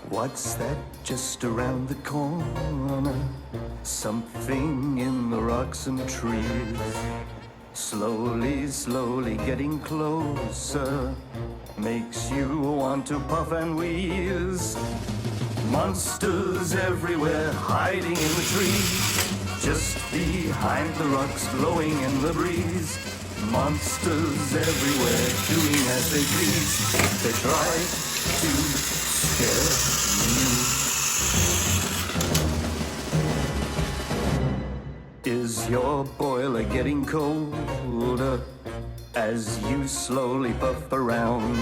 What's that just around the corner? Something in the rocks and trees. Slowly, slowly getting closer. Makes you want to puff and wheeze. Monsters everywhere hiding in the trees. Just behind the rocks glowing in the breeze. Monsters everywhere doing as they please. They try to scare you. Is your boiler getting colder as you slowly puff around?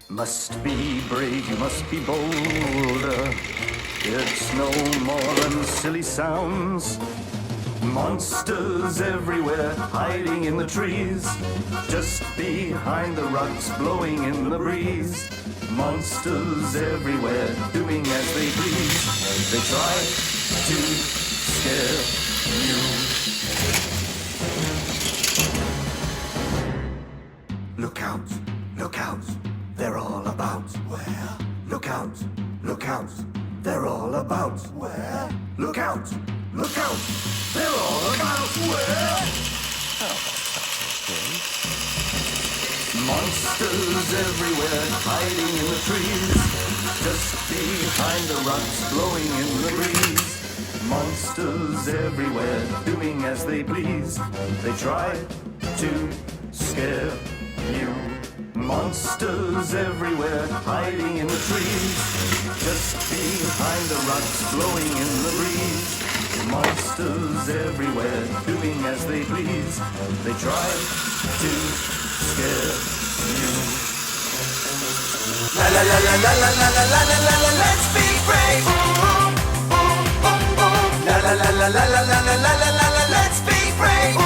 Must be brave, you must be bolder. It's no more than silly sounds. Monsters everywhere hiding in the trees. Just behind the rocks blowing in the breeze. Monsters everywhere doing as they please. They try to scare you. Look out, look out, they're all about. Where? Look out, they're all about. Where? Look out, they're all about. Where? Monsters everywhere hiding in the trees. Just behind the rocks blowing in the breeze. Monsters everywhere doing as they please. They try to scare you. Monsters everywhere hiding in the trees. Just behind the rocks blowing in the breeze. Monsters everywhere doing as they please. They try to scare you. La la la la la la la la la la la, let's be brave. La la la la la la la la la la la, let's be brave.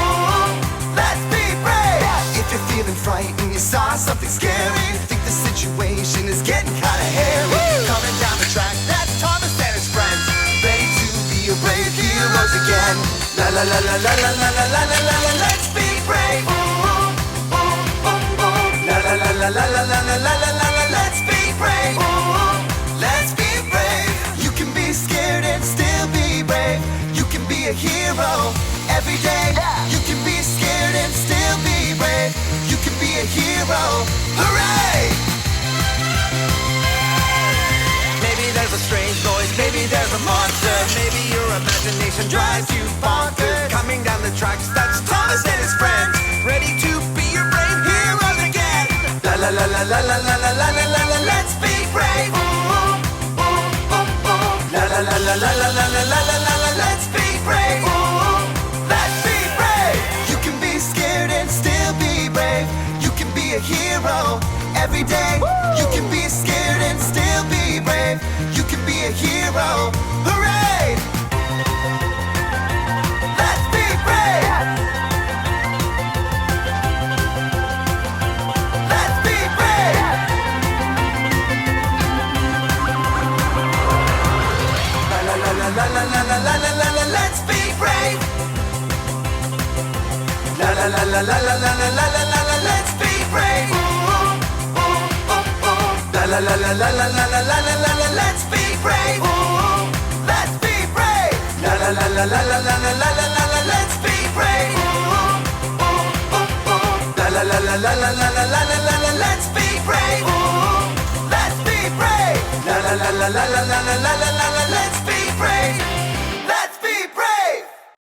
Let's be brave. If you're feeling frightened, you saw something scary, think the situation is getting kinda hairy. Coming down the track, that's Thomas and his friends, ready to be your brave heroes again. La la la la la la la la la la la, let's be brave. La la la la la la la la la la la, let's be brave. Let's be brave. You can be scared and still be brave. You can be a hero every day. You can be scared and still be brave. You can be a hero. Hooray! Maybe there's a strange noise, maybe there's a monster. Maybe your imagination drives you bonkers. Coming down the tracks, that's Thomas and his friends, ready to be your brave heroes again. La la la la la la la la la la la, let's be brave. La la la la la la la la la la la, let's be brave. Let's be brave. You can be scared and still be brave. You can be a hero every day. You can be scared and still be brave. You can be a hero. Hooray! Let's be brave. Let's be brave. La la la la la la la la la la la, let's be brave. La la la la la la la la la la la la, let's be brave. La la la la la la la la la la la, let's be brave. Let's be brave. La la la la la la la la la la la, let's be brave. La la la la la la la la la la la, let's be brave. Let's be brave. La la la la la la la la la la.